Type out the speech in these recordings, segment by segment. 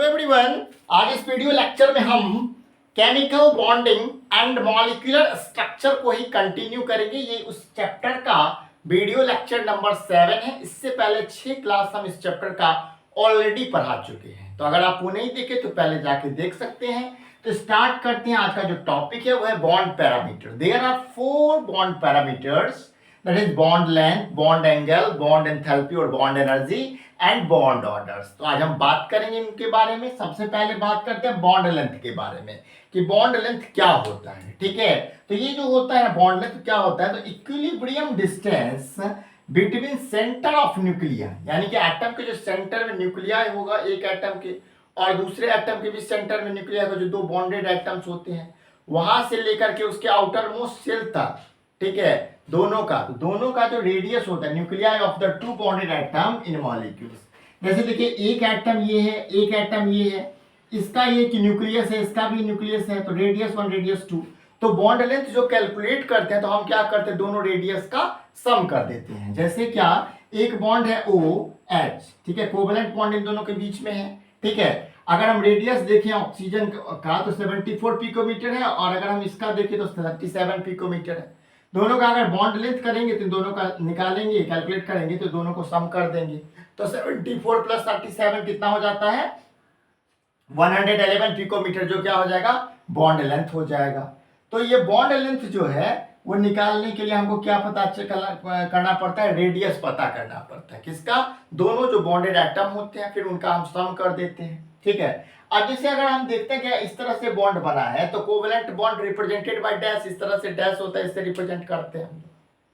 Everyone, आज इस video lecture में हम chemical bonding and molecular structure को ही कंटिन्यू करेंगे। ये उस चैप्टर का वीडियो लेक्चर नंबर 7 है। इससे पहले 6 क्लास हम इस चैप्टर का ऑलरेडी पढ़ा चुके हैं, तो अगर आप वो नहीं देखे तो पहले जाके देख सकते हैं। तो स्टार्ट करते हैं। आज का जो टॉपिक है वो है bond parameter. There are 4 bond parameters, that is bond length, bond angle, bond enthalpy और bond energy and bond orders. तो आज हम बात करेंगे इनके बारे में। सबसे पहले बात करते हैं बॉन्ड लेंथ के बारे में कि बॉन्ड लेंथ क्या होता है। ठीक है, तो ये जो होता है बॉन्ड लेंथ क्या होता है, तो equilibrium distance between centre of nuclei, यानी कि एटम के जो सेंटर में न्यूक्लिया होगा एक एटम के और दूसरे एटम के भी सेंटर में न्यूक्लिया का जो दो बॉन्डेड एटम्स होते हैं, वहां से लेकर के उसके आउटर मोस्ट शेल तक, ठीक है, दोनों का जो रेडियस होता है nuclei of the two bonded atom in molecules. जैसे देखिए एक एटम ये है, एक एटम ये है, इसका ये कि न्यूक्लियस है, इसका भी न्यूक्लियस है, तो रेडियस 1 रेडियस 2। तो बॉन्ड लेंथ जो कैलकुलेट करते हैं तो हम क्या करते हैं, दोनों रेडियस का सम कर देते हैं। जैसे क्या, एक बॉन्ड है OH, ठीक है, कोवैलेंट बॉन्ड इन दोनों के बीच में है। ठीक है, अगर हम रेडियस देखें ऑक्सीजन का तो 74 पिकोमीटर है और अगर हम इसका देखें तो 37 पिकोमीटर है। दोनों का अगर बॉन्ड लेंथ करेंगे तो दोनों का निकालेंगे, कैलकुलेट करेंगे तो दोनों को सम कर देंगे। तो 74 प्लस 37 कितना हो जाता है, 111 पिकोमीटर, जो क्या हो जाएगा, बॉन्ड लेंथ हो जाएगा। तो ये बॉन्ड लेंथ जो है वो निकालने के लिए हमको क्या पता करना पड़ता है, रेडियस पता करना पड़ता है। किसका, दोनों जो बॉन्डेड एटम होते हैं, फिर उनका हम सम कर देते हैं। ठीक है, अब जैसे अगर हम देखते हैं कि इस तरह से बॉन्ड बना है तो covalent bond represented by dash, इस तरह से डैश होता है, इससे रिप्रेजेंट करते हैं हम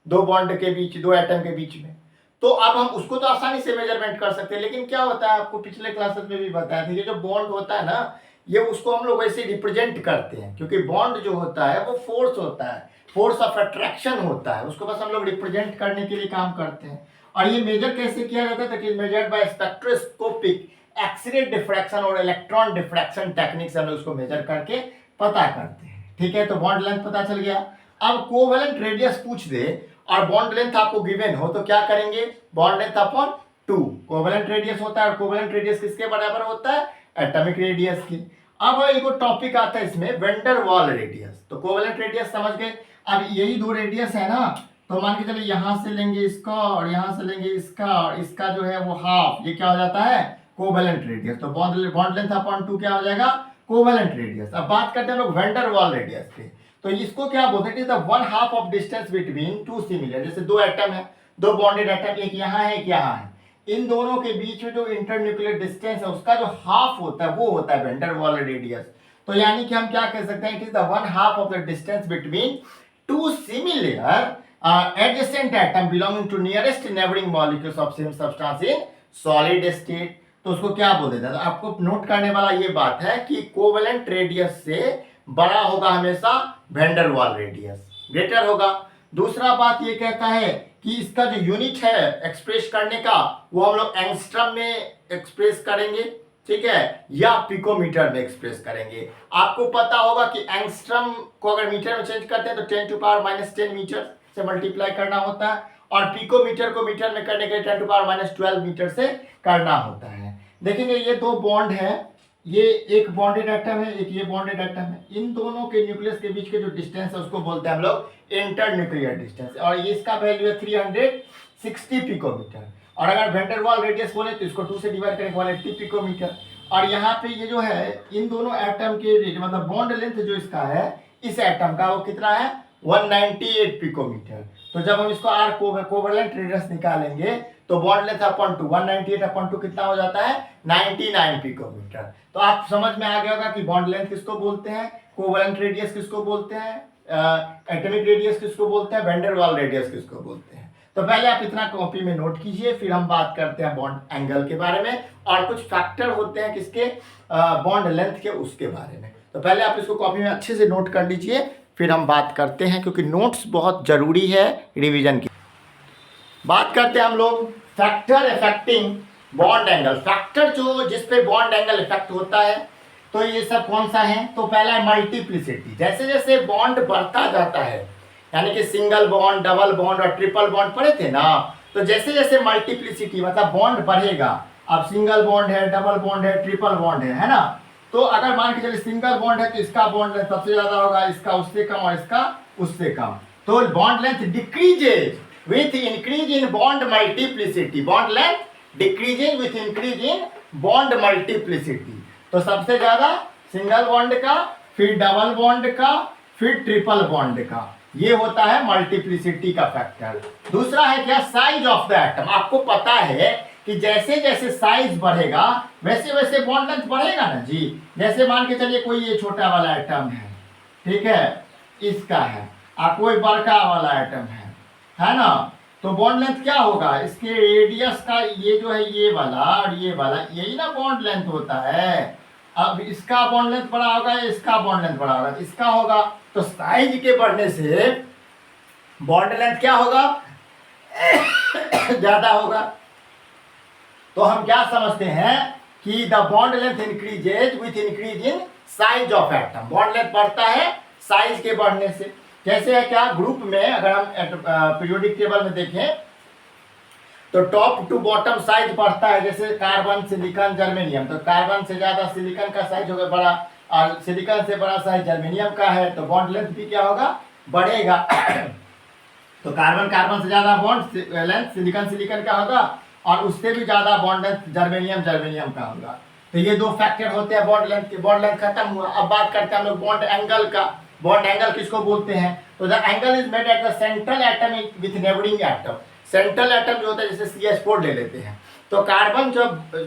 दो बॉन्ड के बीच, दो एटम के बीच में। तो अब हम उसको तो आसानी से मेजरमेंट कर सकते हैं, लेकिन क्या होता है, आपको पिछले क्लासेस में भी बताया था, ये जो बॉन्ड होता है ना, ये उसको हम लोग वैसे रिप्रेजेंट करते हैं, क्योंकि बॉन्ड जो होता है वो फोर्स होता है, फोर्स ऑफ अट्रैक्शन होता है, उसको बस हम लोग रिप्रेजेंट करने के लिए काम करते हैं। और ये मेजर कैसे किया जाता है, that is measured by spectroscopic X-ray diffraction और इलेक्ट्रॉन डिफ्रैक्शन टेक्निक से हम उसको मेजर करके पता करते हैं। ठीक है, तो बॉन्ड लेंथ पता चल गया। अब कोवैलेंट रेडियस पूछ दे और बॉन्ड लेंथ आपको गिवन हो तो क्या करेंगे, bond length upon 2, covalent radius होता है और कोवैलेंट रेडियस किसके बराबर होता है, एटॉमिक रेडियस की। अब एक टॉपिक आता है इसमें, वैन वाल रेडियस। तो कोवैलेंट रेडियस समझ गए। अब यही दो रेडियस है ना, तो मान के चलिए यहां से लेंगे इसका और यहां से लेंगे इसका, और इसका जो है वो हाफ, ये क्या हो जाता है, कोवैलेंट रेडियस। तो बॉन्ड लेंथ अपॉन 2 क्या हो जाएगा, कोवैलेंट रेडियस। अब बात करते हैं लोग वैन वाल रेडियस पे, तो इसको क्या बोलते हैं, it is the 1/2 of distance between two similar, जैसे दो एटम है, दो बॉन्डेड एटम, एक यहाँ है एक यहाँ है, इन दोनों के बीच में जो इंटरन्यूक्लियर डिस्टेंस है उसका जो हाफ होता है वो होता है वैन वाल रेडियस। तो यानी कि हम क्या कह सकते हैं, it is the 1/2 of the distance between two similar adjacent atom belonging to nearest neighboring molecules of same substance in solid state। तो उसको क्या बोल देता है, तो आपको नोट करने वाला ये बात है कि कोवैलेंट रेडियस से बड़ा होगा हमेशा वैन वाल रेडियस, ग्रेटर होगा। दूसरा बात ये कहता है कि इसका जो यूनिट है एक्सप्रेस करने का वो हम लोग एंगस्ट्रम में एक्सप्रेस करेंगे, ठीक है, या पिकोमीटर में एक्सप्रेस करेंगे। आपको पता होगा कि एंगस्ट्रम को अगर मीटर में चेंज करते हैं तो 10⁻⁻10 मीटर से मल्टीप्लाई करना होता है, और पिकोमीटर को मीटर में करने के लिए 10⁻12 मीटर से करना होता है। देखेंगे ये दो बॉन्ड है, ये एक बॉन्डेड एटम है, एक ये बॉन्डेड एटम है, इन दोनों के न्यूक्लियस के बीच के जो डिस्टेंस है उसको बोलते हैं हम लोग इंटर न्यूक्लियर डिस्टेंस, और ये इसका वैल्यू है 360 पिकोमीटर। और अगर वैन वाल रेडियस बोले तो इसको 2 से डिवाइड करें 180 पिकोमीटर। और यहाँ पे ये जो है इन दोनों एटम के मतलब बॉन्ड लेंथ जो इसका है इस एटम का वो कितना है, 198 पिकोमीटर। तो जब हम इसको आर कोवैलेंट रेडियस निकालेंगे तो बॉन्ड लेंथ अपॉन 2, 198 अपॉन 2 कितना हो जाता है, 99 पिकोमीटर। तो आप समझ में आ गया होगा कि बॉन्ड लेंथ किसको बोलते हैं, कोवैलेंट रेडियस किसको बोलते हैं, एटॉमिक रेडियस किसको बोलते हैं, वैन वाल रेडियस किसको बोलते हैं। तो पहले आप इतना कॉपी में नोट कीजिए, फिर हम बात करते हैं बॉन्ड एंगल के बारे में और कुछ फैक्टर होते हैं किसके, बॉन्ड लेंथ के, उसके बारे में। तो पहले आप इसको कॉपी में अच्छे से नोट कर लीजिए, फिर हम बात करते हैं, क्योंकि नोट्स बहुत जरूरी है रिवीजन की। बात करते हैं हम लोग factor affecting bond angle. Factor जो जिस पे बॉन्ड एंगल इफेक्ट होता है, तो ये सब कौन सा है, तो पहला है मल्टीप्लिसिटी। जैसे जैसे बॉन्ड बढ़ता जाता है, यानी कि सिंगल बॉन्ड, डबल बॉन्ड और ट्रिपल बॉन्ड पढ़े थे ना, तो जैसे जैसे मल्टीप्लिसिटी मतलब बॉन्ड बढ़ेगा, अब सिंगल बॉन्ड है, डबल बॉन्ड है, ट्रिपल बॉन्ड है ना। तो अगर मान के चलिए सिंगल बॉन्ड है तो इसका बॉन्ड लेंथ सबसे ज्यादा होगा, इसका उससे कम और इसका उससे कम। तो bond length decreases with increase in bond multiplicity, bond length decreases with increase in bond multiplicity. तो सबसे ज्यादा सिंगल बॉन्ड का, फिर डबल बॉन्ड का, फिर ट्रिपल बॉन्ड का, ये होता है मल्टीप्लिसिटी का फैक्टर। दूसरा है क्या, साइज ऑफ द एटम। आपको पता है कि जैसे जैसे साइज बढ़ेगा वैसे वैसे बॉन्ड लेंथ बढ़ेगा ना जी। जैसे मान के चलिए कोई ये छोटा वाला एटम है, ठीक है, इसका है, और कोई बड़का वाला एटम है ना। तो बॉन्ड लेंथ क्या होगा, इसके रेडियस का ये जो है ये वाला और ये वाला, यही ना बॉन्ड लेंथ होता है। अब इसका बॉन्ड लेंथ बड़ा होगा, इसका बॉन्ड लेंथ बड़ा होगा, इसका होगा। तो साइज के बढ़ने से बॉन्ड लेंथ क्या होगा, ज्यादा होगा। तो हम क्या समझते हैं कि the bond length increases with increase in size of atom. Bond length बढ़ता है साइज के बढ़ने से। जैसे है क्या, ग्रुप में अगर हम पीरियोडिक टेबल में देखें तो टॉप टू बॉटम साइज बढ़ता है। जैसे कार्बन, सिलिकॉन, जर्मेनियम, तो कार्बन से ज्यादा सिलिकॉन का साइज होगा बड़ा, और सिलिकॉन से बड़ा साइज जर्मेनियम का है, तो बॉन्ड लेंथ भी क्या होगा, बढ़ेगा। तो कार्बन से ज्यादा बॉन्ड लेंथ सिलिकॉन का होगा, और उससे भी ज्यादा बॉन्ड लेंथ जर्मेनियम का होगा। तो ये दो फैक्टर होते हैं बॉन्ड लेंथ के। बॉन्ड लेंथ खत्म हुआ, अब बात करते हैं हम लोग बॉन्ड एंगल का। बॉन्ड एंगल किसको बोलते हैं, तो the angle is made at the central atom with neighbouring atom. Central atom जो होता है, जैसे CH4 ले लेते हैं, तो कार्बन जो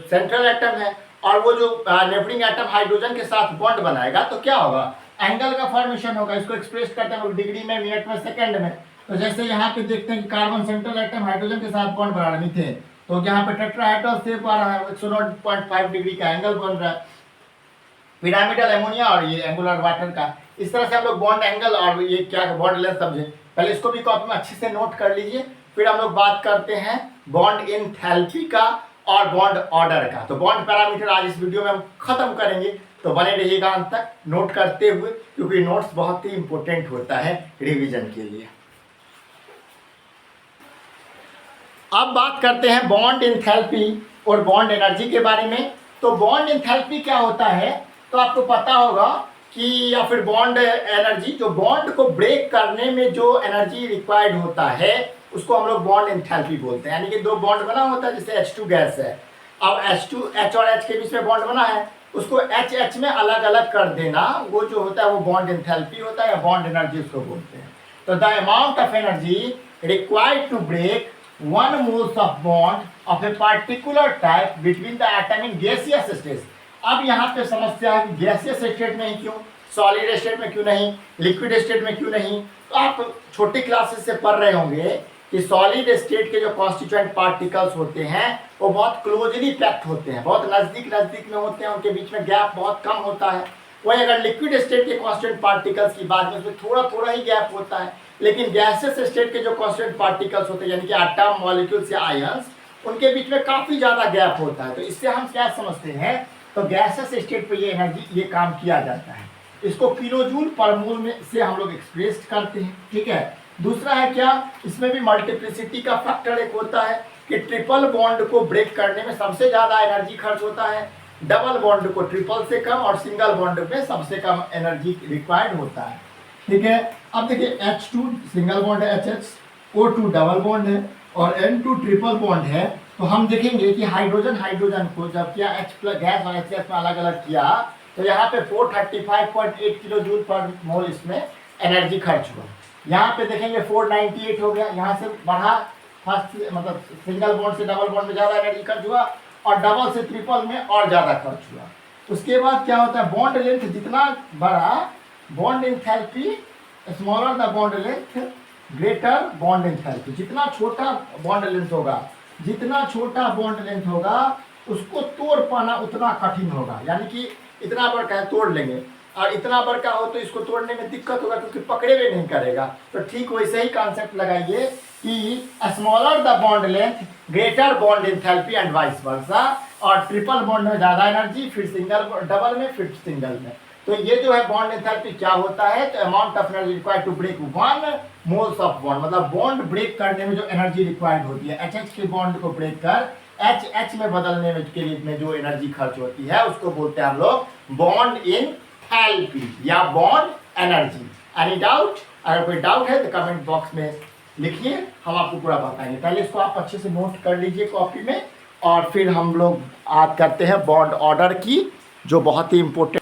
सेंट्रल एटम है और वो जो नेबरिंग एटम हाइड्रोजन के साथ बॉन्ड बनाएगा, तो क्या होगा, एंगल का फॉर्मेशन होगा। इसको एक्सप्रेस करते हैं डिग्री में, मिनट में, सेकंड में। तो जैसे यहाँ पे देखते हैं कि कार्बन सेंट्रल एटम हाइड्रोजन के साथ बॉन्ड बना रहा है, मीथेन, तो यहाँ पे टेट्राहेड्रल शेप आ रहा है, 109.5 डिग्री का एंगल बन रहा है। पिरामिडल एमोनिया और ये एंगुलर वाटर का, इस तरह से हम लोग बॉन्ड एंगल और ये क्या बॉन्ड लेंथ समझे। पहले इसको भी कॉपी में अच्छे से नोट कर लीजिए। फिर हम लोग बात करते हैं बॉन्ड एंथैल्पी का और बॉन्ड ऑर्डर का। तो बॉन्ड पैरामीटर आज इस वीडियो में हम खत्म करेंगे, तो बने रहिएगा अंत तक नोट करते हुए, क्योंकि नोट्स बहुत ही इंपॉर्टेंट होता है रिवीजन के लिए। अब बात करते हैं बॉन्ड एंथैल्पी और बॉन्ड एनर्जी के बारे में। तो बॉन्ड एंथैल्पी क्या होता है, तो आपको पता होगा कि, या फिर बॉन्ड एनर्जी, जो बॉन्ड को ब्रेक करने में जो एनर्जी रिक्वायर्ड होता है उसको हम लोग बॉन्ड एंथैल्पी बोलते हैं। यानी कि दो बॉन्ड बना होता है, जैसे H2 गैस है, अब H और H के बीच में बॉन्ड बना है, उसको H में अलग अलग कर देना, वो जो होता है वो बॉन्ड एंथैल्पी होता है, या बॉन्ड एनर्जी उसको बोलते हैं। तो the amount of energy required to break 1 moles of bond of a particular type between the atom in gaseous state। अब यहाँ पे समस्या है कि गैसियस स्टेट में ही क्यों, सॉलिड स्टेट में क्यों नहीं, लिक्विड स्टेट में क्यों नहीं। तो आप छोटी क्लासेस से पढ़ रहे होंगे कि सॉलिड स्टेट के जो कॉन्स्टिट्यूएंट पार्टिकल्स होते हैं वो बहुत क्लोजली पैक्ड होते हैं, बहुत नज़दीक में होते हैं, उनके बीच में गैप बहुत कम होता है। वही अगर लिक्विड स्टेट के कॉन्स्टेंट पार्टिकल्स की बात करें, उसमें थोड़ा ही गैप होता है। लेकिन गैसेस स्टेट के जो कॉन्स्टेंट पार्टिकल्स होते हैं, यानी कि एटम, मॉलिक्यूल्स या आयंस, उनके बीच में काफ़ी ज़्यादा गैप होता है। तो इससे हम क्या समझते हैं, तो गैसेस स्टेट पे ये एनर्जी, ये काम किया जाता है। इसको किलोजूल पर मोल में से हम लोग एक्सप्रेस करते हैं, ठीक है। दूसरा है क्या, इसमें भी मल्टीप्लिसिटी का फैक्टर एक होता है कि ट्रिपल बॉन्ड को ब्रेक करने में सबसे ज़्यादा एनर्जी खर्च होता है, डबल बॉन्ड को ट्रिपल से कम, और सिंगल बॉन्ड पे सबसे कम एनर्जी रिक्वायर्ड होता है, ठीक है। अब देखिए H2 सिंगल बॉन्ड है, HH, O2 डबल बॉन्ड है, और N2 ट्रिपल बॉन्ड है। तो हम देखेंगे कि हाइड्रोजन को जब किया H प्लस गैस और HCl में अलग अलग किया, तो यहाँ पे 435.8 किलो जूल पर मोल इसमें एनर्जी खर्च हुआ। यहाँ पे देखेंगे 498 हो गया, यहाँ से बढ़ा, फर्स्ट मतलब सिंगल बॉन्ड से डबल बॉन्ड में ज़्यादा एनर्जी खर्च हुआ, और डबल से ट्रिपल में और ज़्यादा खर्च हुआ। उसके बाद क्या होता है, बॉन्ड लेंथ जितना बड़ा, bond enthalpy smaller the bond length greater bond enthalpy. जितना छोटा बॉन्ड लेंथ होगा, जितना छोटा बॉन्ड लेंथ होगा, उसको तोड़ पाना उतना कठिन होगा। यानी कि इतना बड़ा है तोड़ लेंगे, और इतना बड़का हो तो इसको तोड़ने में दिक्कत होगा, क्योंकि पकड़े हुए नहीं करेगा। तो ठीक वैसे ही कॉन्सेप्ट लगाइए कि smaller the bond length greater bond enthalpy and vice versa. और ट्रिपल बॉन्ड में ज़्यादा एनर्जी, फिर सिंगल डबल में, फिर सिंगल में। तो ये जो है बॉन्ड एंथैल्पी क्या होता है, तो amount of energy required to break 1 moles of bond, मतलब बॉन्ड ब्रेक करने में जो एनर्जी रिक्वायर्ड होती है, HH के बॉन्ड को ब्रेक कर एच में बदलने में के लिए में जो एनर्जी खर्च होती है उसको बोलते हैं हम लोग बॉन्ड एंथैल्पी या बॉन्ड एनर्जी। Any doubt? अगर कोई डाउट है तो कमेंट बॉक्स में लिखिए, हम आपको पूरा बताएंगे। पहले इसको आप अच्छे से नोट कर लीजिए कॉपी में, और फिर हम लोग बात करते हैं बॉन्ड ऑर्डर की, जो बहुत ही इंपॉर्टेंट।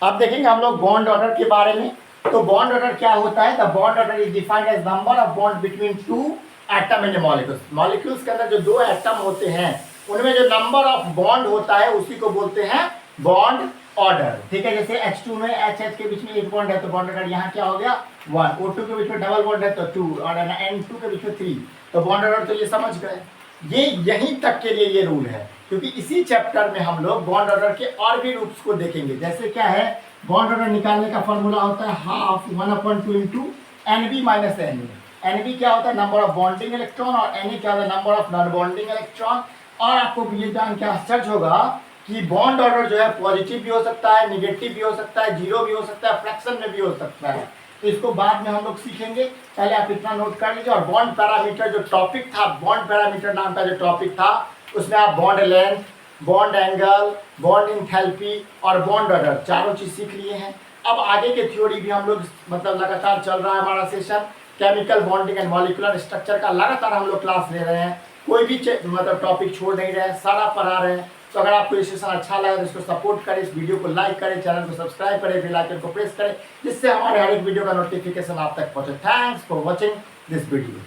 अब देखेंगे हम लोग बॉन्ड ऑर्डर के बारे में। तो बॉन्ड ऑर्डर क्या होता है? The bond order is defined as number of bond between two atom in molecules. Molecules के अंदर जो दो एटम होते हैं उनमें जो नंबर ऑफ बॉन्ड होता है उसी को बोलते हैं बॉन्ड ऑर्डर। ठीक है, जैसे H2 में H के बीच में एक बॉन्ड है तो बॉन्ड ऑर्डर यहाँ क्या हो गया 1, O2 के बीच में डबल बॉन्ड है तो 2, और N2 के बीच में 3, तो बॉन्ड ऑर्डर तो ये समझ गए। ये यहीं तक के लिए ये रूल है, क्योंकि इसी चैप्टर में हम लोग बॉन्ड ऑर्डर के और भी रूल्स को देखेंगे। जैसे क्या है, बॉन्ड ऑर्डर निकालने का फॉर्मूला होता है half 1/2 into NB minus NA। NB क्या होता है? नंबर ऑफ बॉन्डिंग इलेक्ट्रॉन, और NA क्या होता है? Number of non bonding electron. और आपको ये जान के आश्चर्य होगा कि बॉन्ड ऑर्डर जो है पॉजिटिव भी हो सकता है, निगेटिव भी हो सकता है, जीरो भी हो सकता है, फ्रैक्शन में भी हो सकता है। तो इसको बाद में हम लोग सीखेंगे, पहले आप इतना नोट कर लीजिए। और बॉन्ड पैरामीटर जो टॉपिक था, बॉन्ड पैरामीटर नाम का जो टॉपिक था, उसमें आप bond length, bond angle, bond enthalpy और बॉन्ड ऑर्डर चारों चीज सीख लिए हैं। अब आगे के थ्योरी भी हम लोग मतलब लगातार चल रहा है हमारा session, chemical bonding and molecular structure का लगातार हम लोग क्लास ले रहे हैं, कोई भी मतलब टॉपिक छोड़ नहीं रहे हैं, सारा पढ़ा रहे हैं। तो अगर आपको ये सेशन अच्छा लगा तो इसको सपोर्ट करें, इस वीडियो को लाइक करें, चैनल को सब्सक्राइब करें, बेल आइकन को प्रेस करें, जिससे हमारे हर एक वीडियो का नोटिफिकेशन आप तक पहुंचे। Thanks for watching this video.